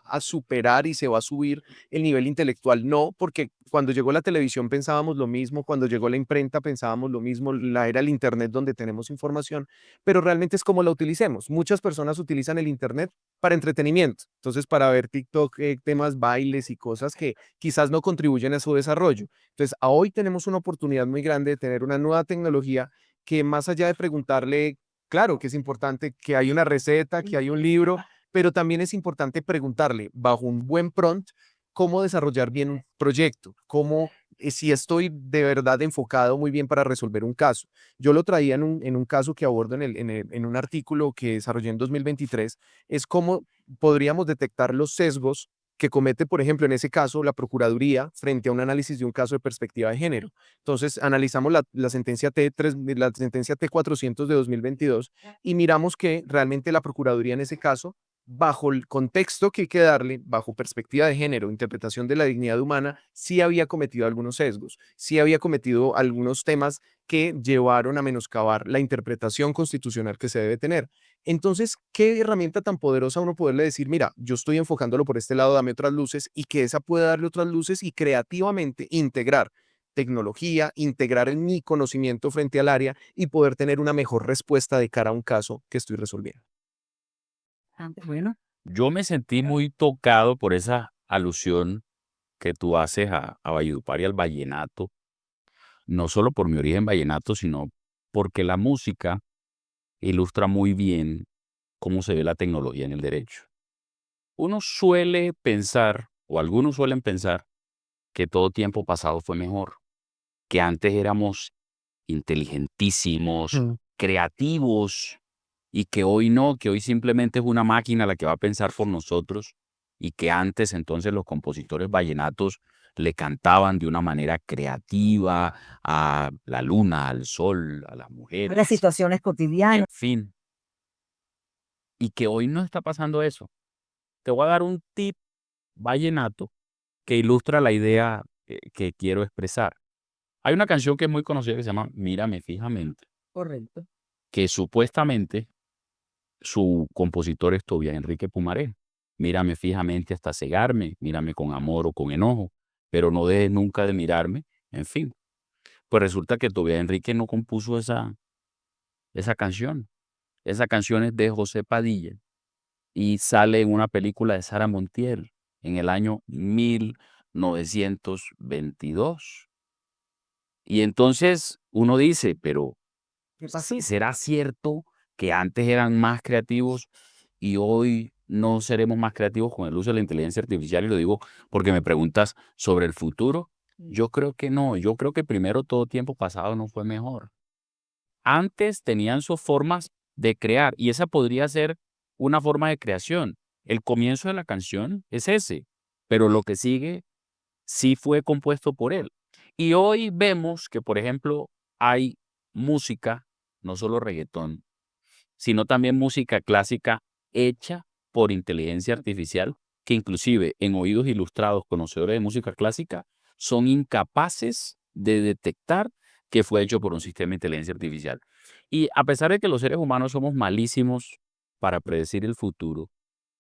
a superar y se va a subir el nivel intelectual. No, porque cuando llegó la televisión pensábamos lo mismo, cuando llegó la imprenta pensábamos lo mismo, la era el Internet donde tenemos información, pero realmente es como la utilicemos. Muchas personas utilizan el Internet para entretenimiento, entonces para ver TikTok, temas, bailes y cosas que quizás no contribuyen a su desarrollo. Entonces, a hoy tenemos una oportunidad muy grande de tener una nueva tecnología que más allá de preguntarle, claro que es importante que hay una receta, que hay un libro, pero también es importante preguntarle bajo un buen prompt cómo desarrollar bien un proyecto, cómo, si estoy de verdad enfocado muy bien para resolver un caso. Yo lo traía en un caso que abordo en un artículo que desarrollé en 2023, es cómo podríamos detectar los sesgos que comete, por ejemplo, en ese caso, la Procuraduría frente a un análisis de un caso de perspectiva de género. Entonces, analizamos la sentencia la sentencia T400 de 2022 y miramos que realmente la Procuraduría en ese caso bajo el contexto que hay que darle, bajo perspectiva de género, interpretación de la dignidad humana, sí había cometido algunos sesgos, sí había cometido algunos temas que llevaron a menoscabar la interpretación constitucional que se debe tener. Entonces, qué herramienta tan poderosa uno poderle decir, mira, yo estoy enfocándolo por este lado, dame otras luces y que esa pueda darle otras luces y creativamente integrar tecnología, integrar en mi conocimiento frente al área y poder tener una mejor respuesta de cara a un caso que estoy resolviendo. Bueno, Yo me sentí muy tocado por esa alusión que tú haces a Valledupar y al vallenato, no solo por mi origen vallenato, sino porque la música ilustra muy bien cómo se ve la tecnología en el derecho. Uno suele pensar, o algunos suelen pensar, que todo tiempo pasado fue mejor, que antes éramos inteligentísimos, Mm. creativos, y que hoy no, que hoy simplemente es una máquina la que va a pensar por nosotros, y que antes entonces los compositores vallenatos le cantaban de una manera creativa a la luna, al sol, a las las mujeres, situaciones en cotidianas. fin, y que hoy no está pasando eso. Te voy a dar un tip vallenato que ilustra la idea que quiero expresar. Hay una canción que es muy conocida que se llama Mírame fijamente, Correcto. que supuestamente su compositor es Tobias Enrique Pumaré. Mírame fijamente hasta cegarme, mírame con amor o con enojo, pero no dejes nunca de mirarme, en fin. Pues resulta que Tobias Enrique no compuso esa canción. Esa canción es de José Padilla y sale en una película de Sara Montiel en el año 1922. Y entonces uno dice, pero ¿Qué pasó? ¿será cierto que antes eran más creativos y hoy no seremos más creativos con el uso de la inteligencia artificial? Y lo digo porque me preguntas sobre el futuro. Yo creo que no. Yo creo que primero todo tiempo pasado no fue mejor. Antes tenían sus formas de crear y esa podría ser una forma de creación. El comienzo de la canción es ese, pero lo que sigue sí fue compuesto por él. Y hoy vemos que, por ejemplo, hay música, no solo reggaetón, sino también música clásica hecha por inteligencia artificial que inclusive en oídos ilustrados, conocedores de música clásica, son incapaces de detectar que fue hecho por un sistema de inteligencia artificial. Y a pesar de que los seres humanos somos malísimos para predecir el futuro,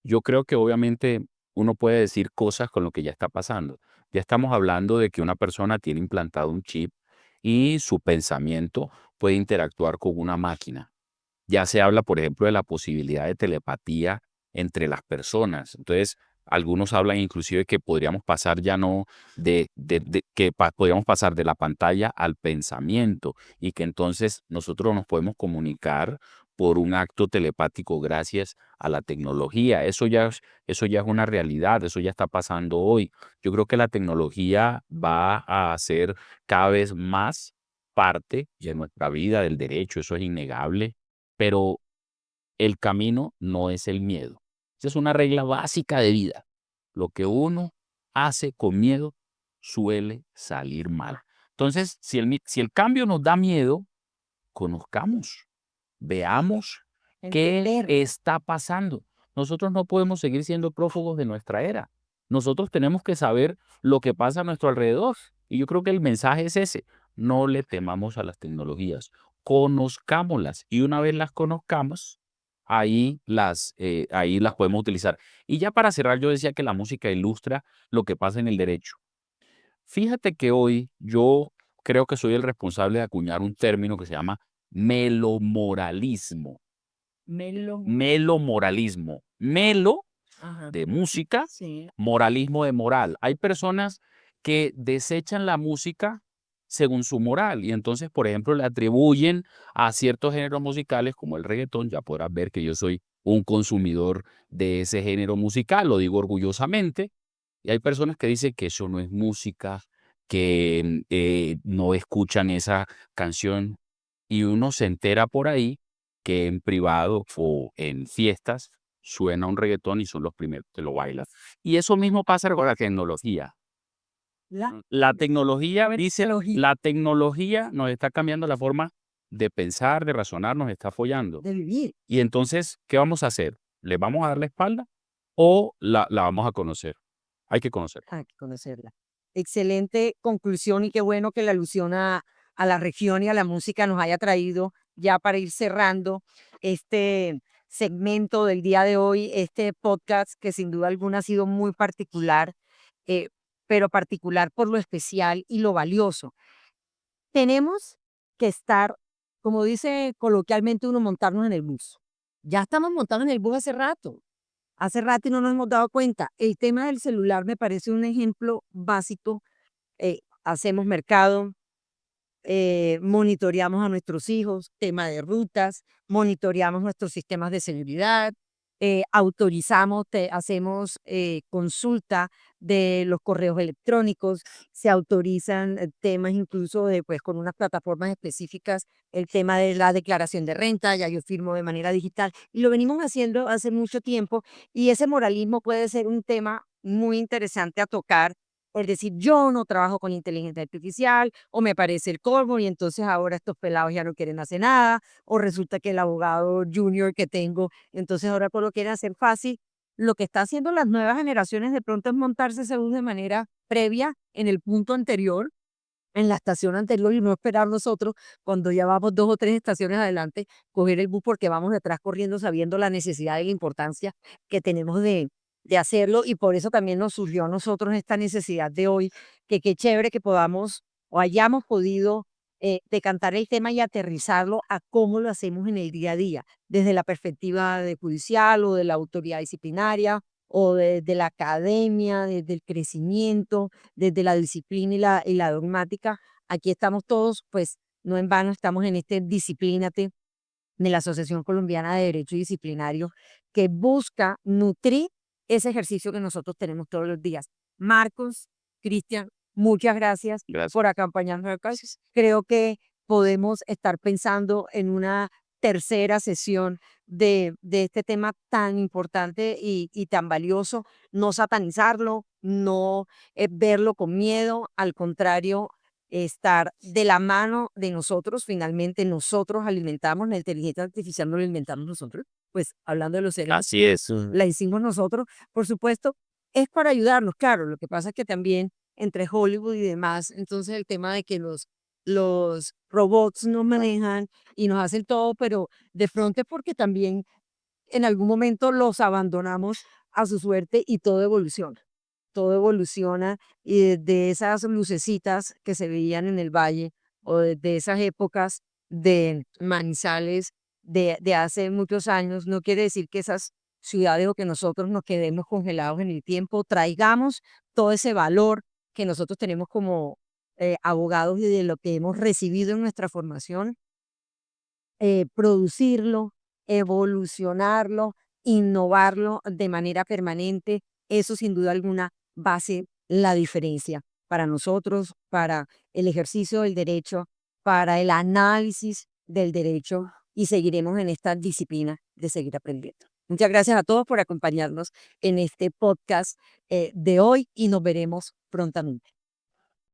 yo creo que obviamente uno puede decir cosas con lo que ya está pasando. Ya estamos hablando de que una persona tiene implantado un chip y su pensamiento puede interactuar con una máquina. Ya se habla, por ejemplo, de la posibilidad de telepatía entre las personas. Entonces, algunos hablan inclusive que podríamos pasar ya no podríamos pasar de la pantalla al pensamiento y que entonces nosotros nos podemos comunicar por un acto telepático gracias a la tecnología. Eso ya es una realidad, eso ya está pasando hoy. Yo creo que la tecnología va a ser cada vez más parte de nuestra vida, del derecho, eso es innegable, pero el camino no es el miedo. Esa es una regla básica de vida. Lo que uno hace con miedo suele salir mal. Entonces, si el cambio nos da miedo, conozcamos, veamos qué Entender. está pasando. Nosotros no podemos seguir siendo prófugos de nuestra era. Nosotros tenemos que saber lo que pasa a nuestro alrededor. Y yo creo que el mensaje es ese. No le temamos a las tecnologías. Conozcámoslas. Y una vez las conozcamos, ahí las podemos utilizar. Y ya para cerrar, yo decía que la música ilustra lo que pasa en el derecho. Fíjate que hoy yo creo que soy el responsable de acuñar un término que se llama melomoralismo. Melomoralismo. Melo Ajá. de música, Sí. moralismo de moral. Hay personas que desechan la música según su moral y entonces, por ejemplo, le atribuyen a ciertos géneros musicales como el reggaetón. Ya podrás ver que yo soy un consumidor de ese género musical, lo digo orgullosamente. Y hay personas que dicen que eso no es música, que no escuchan esa canción y uno se entera por ahí que en privado o en fiestas suena un reggaetón y son los primeros que lo bailan. Y eso mismo pasa con la tecnología. La tecnología, dice, la tecnología nos está cambiando la forma de pensar, de razonar, nos está follando. De vivir. Y entonces, ¿qué vamos a hacer? ¿Le vamos a dar la espalda o la vamos a conocer? Hay que conocerla. Hay que conocerla. Excelente conclusión y qué bueno que la alusión a la región y a la música nos haya traído ya para ir cerrando este segmento del día de hoy, este podcast que sin duda alguna ha sido muy particular, eh, pero particular por lo especial y lo valioso. Tenemos que estar, como dice coloquialmente uno, montarnos en el bus. Ya estamos montados en el bus hace rato y no nos hemos dado cuenta. El tema del celular me parece un ejemplo básico. Hacemos mercado, monitoreamos a nuestros hijos, tema de rutas, monitoreamos nuestros sistemas de seguridad, autorizamos, hacemos consulta de los correos electrónicos, se autorizan temas incluso de, pues, con unas plataformas específicas, el tema de la declaración de renta, ya yo firmo de manera digital, y lo venimos haciendo hace mucho tiempo, y ese moralismo puede ser un tema muy interesante a tocar, es decir, yo no trabajo con inteligencia artificial, o me parece el colmo, y entonces ahora estos pelados ya no quieren hacer nada, o resulta que el abogado junior que tengo, entonces ahora todo lo quieren hacer fácil. Lo que está haciendo las nuevas generaciones de pronto es montarse ese bus de manera previa en el punto anterior, en la estación anterior, y no esperar nosotros cuando ya vamos 2 o 3 estaciones adelante, coger el bus porque vamos detrás corriendo sabiendo la necesidad y la importancia que tenemos de hacerlo, y por eso también nos surgió a nosotros esta necesidad de hoy, que qué chévere que podamos o hayamos podido decantar el tema y aterrizarlo a cómo lo hacemos en el día a día, desde la perspectiva de judicial o de la autoridad disciplinaria o desde la academia, desde el crecimiento, desde la disciplina y la dogmática. Aquí estamos todos, pues no en vano estamos en este Disciplínate de la Asociación Colombiana de Derecho Disciplinario, que busca nutrir ese ejercicio que nosotros tenemos todos los días. Marcos, Cristian, muchas gracias Gracias. por acompañarnos acá. Creo que podemos estar pensando en una tercera sesión de este tema tan importante y tan valioso, no satanizarlo, no verlo con miedo, al contrario, estar de la mano de nosotros. Finalmente nosotros alimentamos la inteligencia artificial, no la inventamos nosotros, pues hablando de los seres, Así es. la hicimos nosotros, por supuesto, es para ayudarnos, claro. Lo que pasa es que también entre Hollywood y demás, entonces el tema de que los robots nos manejan y nos hacen todo, pero de pronto es porque también en algún momento los abandonamos a su suerte y todo evoluciona. Todo evoluciona y desde esas lucecitas que se veían en el valle o desde esas épocas de Manizales de hace muchos años, no quiere decir que esas ciudades o que nosotros nos quedemos congelados en el tiempo, traigamos todo ese valor que nosotros tenemos como abogados y de lo que hemos recibido en nuestra formación, producirlo, evolucionarlo, innovarlo de manera permanente. Eso sin duda alguna va a ser la diferencia para nosotros, para el ejercicio del derecho, para el análisis del derecho y seguiremos en esta disciplina de seguir aprendiendo. Muchas gracias a todos por acompañarnos en este podcast de hoy y nos veremos prontamente.